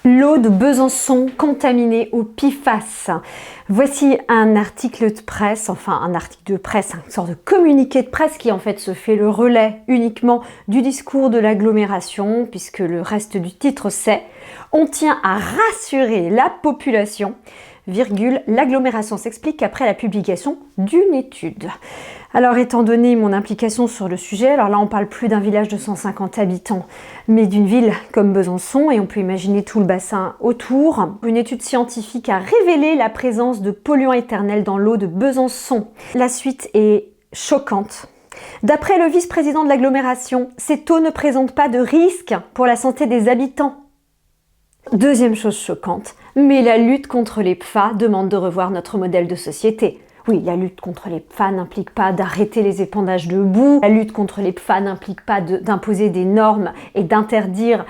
L'eau de Besançon contaminée au PFAS. Voici un article de presse, enfin un article de presse, une sorte de communiqué de presse qui en fait se fait le relais uniquement du discours de l'agglomération, puisque le reste du titre c'est « On tient à rassurer la population ». L'agglomération s'explique après la publication d'une étude. Alors, étant donné mon implication sur le sujet, alors là, on parle plus d'un village de 150 habitants, mais d'une ville comme Besançon, et on peut imaginer tout le bassin autour. Une étude scientifique a révélé la présence de polluants éternels dans l'eau de Besançon. La suite est choquante. D'après le vice-président de l'agglomération, cette eau ne présente pas de risque pour la santé des habitants. Deuxième chose choquante, mais la lutte contre les PFAS demande de revoir notre modèle de société. Oui, la lutte contre les PFAS n'implique pas d'arrêter les épandages de boue, la lutte contre les PFAS n'implique pas d'imposer des normes et d'interdire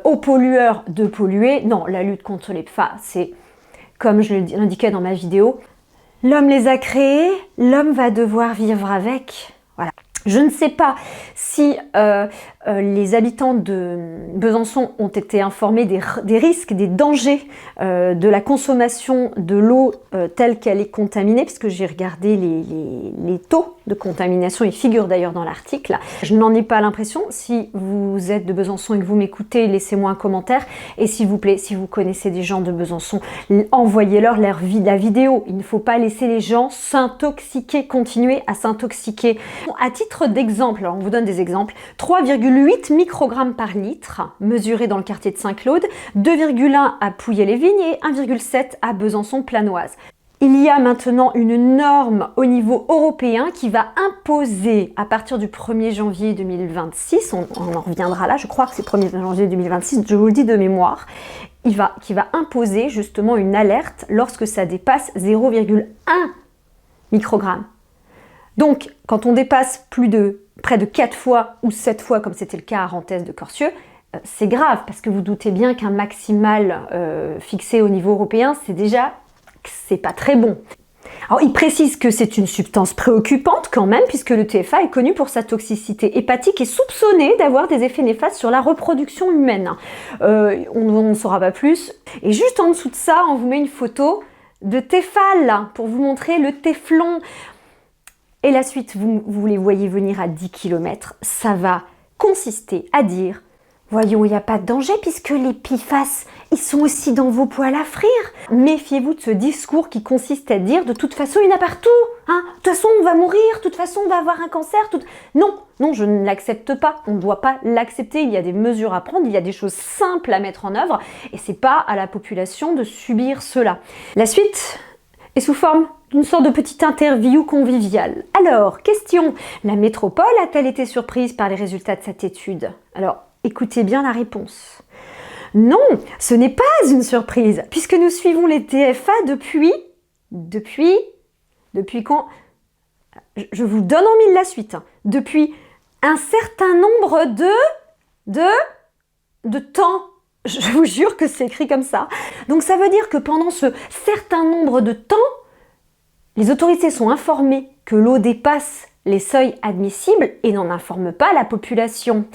aux pollueurs de polluer. Non, la lutte contre les PFAS, c'est, comme je l'indiquais dans ma vidéo, l'homme les a créés, l'homme va devoir vivre avec. Voilà. Je ne sais pas si les habitants de Besançon ont été informés des risques, des dangers de la consommation de l'eau telle qu'elle est contaminée, puisque j'ai regardé les taux de contamination, ils figurent d'ailleurs dans l'article. Je n'en ai pas l'impression. Si vous êtes de Besançon et que vous m'écoutez, laissez-moi un commentaire. Et s'il vous plaît, si vous connaissez des gens de Besançon, envoyez-leur la vidéo. Il ne faut pas laisser les gens s'intoxiquer, continuer à s'intoxiquer. À titre d'exemple, alors on vous donne des exemples, 3,8 microgrammes par litre mesuré dans le quartier de Saint-Claude, 2,1 à Pouilly-les-Vignes et 1,7 à Besançon-Planoise. Il y a maintenant une norme au niveau européen qui va imposer à partir du 1er janvier 2026, on en reviendra là, je crois que c'est 1er janvier 2026, je vous le dis de mémoire, qui va imposer justement une alerte lorsque ça dépasse 0,1 microgramme. Donc, quand on dépasse près de 4 fois ou 7 fois, comme c'était le cas à Rantès de Corcieux, c'est grave, parce que vous doutez bien qu'un maximal fixé au niveau européen, c'est pas très bon. Alors, il précise que c'est une substance préoccupante quand même, puisque le TFA est connu pour sa toxicité hépatique et soupçonné d'avoir des effets néfastes sur la reproduction humaine. On ne saura pas plus. Et juste en dessous de ça, on vous met une photo de Tefal pour vous montrer le téflon. Et la suite, vous les voyez venir à 10 km, ça va consister à dire « Voyons, il n'y a pas de danger puisque les PFAS, ils sont aussi dans vos poêles à frire. » Méfiez-vous de ce discours qui consiste à dire « De toute façon, il y en a partout. Hein. De toute façon, on va mourir. De toute façon, on va avoir un cancer. » Non, je ne l'accepte pas. On ne doit pas l'accepter. Il y a des mesures à prendre, il y a des choses simples à mettre en œuvre et ce n'est pas à la population de subir cela. La suite est sous forme d'une sorte de petite interview conviviale. Alors, question, la métropole a-t-elle été surprise par les résultats de cette étude? Alors, écoutez bien la réponse. Non, ce n'est pas une surprise, puisque nous suivons les TFA depuis quand? Je vous donne en mille la suite. Depuis un certain nombre de temps. Je vous jure que c'est écrit comme ça. Donc ça veut dire que pendant ce certain nombre de temps, les autorités sont informées que l'eau dépasse les seuils admissibles et n'en informent pas la population.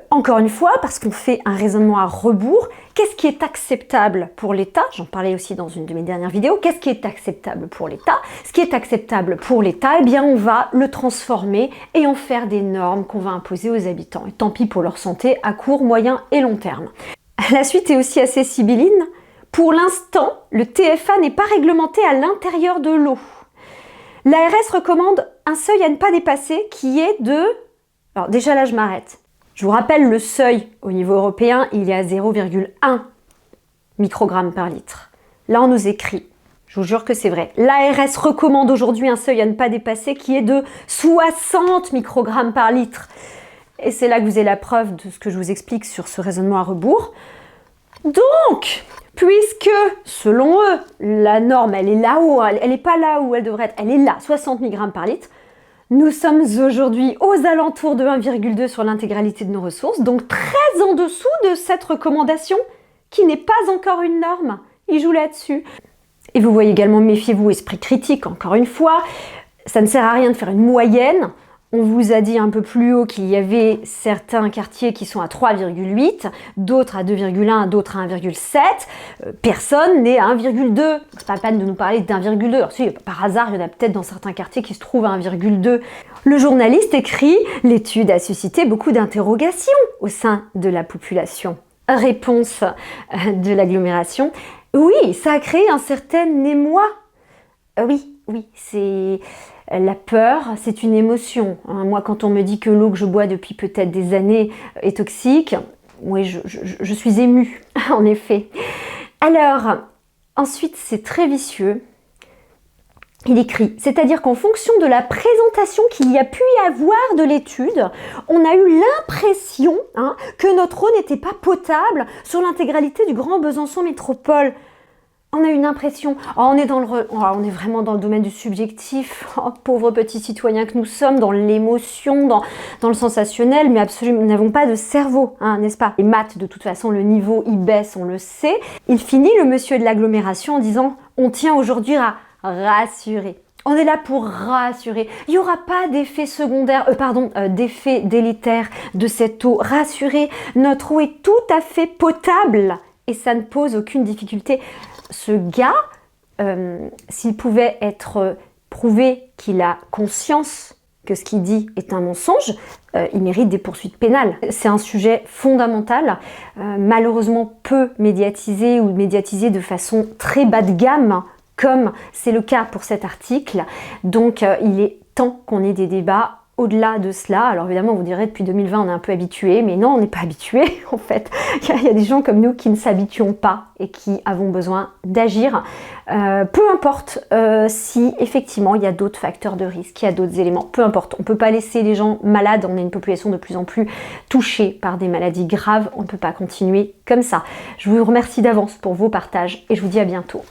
Encore une fois, parce qu'on fait un raisonnement à rebours, qu'est-ce qui est acceptable pour l'État? J'en parlais aussi dans une de mes dernières vidéos. Qu'est-ce qui est acceptable pour l'État? Ce qui est acceptable pour l'État, eh bien on va le transformer et en faire des normes qu'on va imposer aux habitants. Et tant pis pour leur santé à court, moyen et long terme. La suite est aussi assez sibylline. Pour l'instant, le TFA n'est pas réglementé à l'intérieur de l'eau. L'ARS recommande un seuil à ne pas dépasser qui est de... Alors déjà là, je m'arrête. Je vous rappelle, le seuil au niveau européen, il est à 0,1 microgramme par litre. Là, on nous écrit, je vous jure que c'est vrai, l'ARS recommande aujourd'hui un seuil à ne pas dépasser qui est de 60 microgrammes par litre. Et c'est là que vous avez la preuve de ce que je vous explique sur ce raisonnement à rebours. Donc, puisque, selon eux, la norme, elle est là-haut, elle n'est pas là où elle devrait être, elle est là, 60 mg par litre, nous sommes aujourd'hui aux alentours de 1,2 sur l'intégralité de nos ressources, donc très en dessous de cette recommandation qui n'est pas encore une norme. Ils jouent là-dessus. Et vous voyez également, méfiez-vous, esprit critique, encore une fois, ça ne sert à rien de faire une moyenne On vous a dit un peu plus haut qu'il y avait certains quartiers qui sont à 3,8, d'autres à 2,1, d'autres à 1,7. Personne n'est à 1,2. C'est pas la peine de nous parler d'1,2. Alors si, par hasard, il y en a peut-être dans certains quartiers qui se trouvent à 1,2. Le journaliste écrit « L'étude a suscité beaucoup d'interrogations au sein de la population ». Réponse de l'agglomération « Oui, ça a créé un certain émoi ». Oui, c'est... La peur, c'est une émotion. Moi, quand on me dit que l'eau que je bois depuis peut-être des années est toxique, oui, je suis émue, en effet. Alors, ensuite, c'est très vicieux. Il écrit, c'est-à-dire qu'en fonction de la présentation qu'il y a pu y avoir de l'étude, on a eu l'impression que notre eau n'était pas potable sur l'intégralité du Grand Besançon Métropole. On a une impression, on est vraiment dans le domaine du subjectif, pauvres petits citoyens que nous sommes, dans l'émotion, dans le sensationnel, mais absolument, nous n'avons pas de cerveau, n'est-ce pas? Les maths, de toute façon, le niveau, il baisse, on le sait. Il finit, le monsieur de l'agglomération, en disant, on tient aujourd'hui à rassurer. On est là pour rassurer. Il n'y aura pas d'effet secondaire, d'effet délétère de cette eau. Rassurer, notre eau est tout à fait potable et ça ne pose aucune difficulté. Ce gars, s'il pouvait être prouvé qu'il a conscience que ce qu'il dit est un mensonge, il mérite des poursuites pénales. C'est un sujet fondamental, malheureusement peu médiatisé ou médiatisé de façon très bas de gamme, comme c'est le cas pour cet article. Donc il est temps qu'on ait des débats au-delà de cela. Alors évidemment, vous direz, depuis 2020, on est un peu habitué, mais non, on n'est pas habitué, en fait. Il y a des gens comme nous qui ne s'habituons pas et qui avons besoin d'agir. Peu importe si, effectivement, il y a d'autres facteurs de risque, il y a d'autres éléments. Peu importe, on ne peut pas laisser les gens malades. On est une population de plus en plus touchée par des maladies graves. On ne peut pas continuer comme ça. Je vous remercie d'avance pour vos partages et je vous dis à bientôt.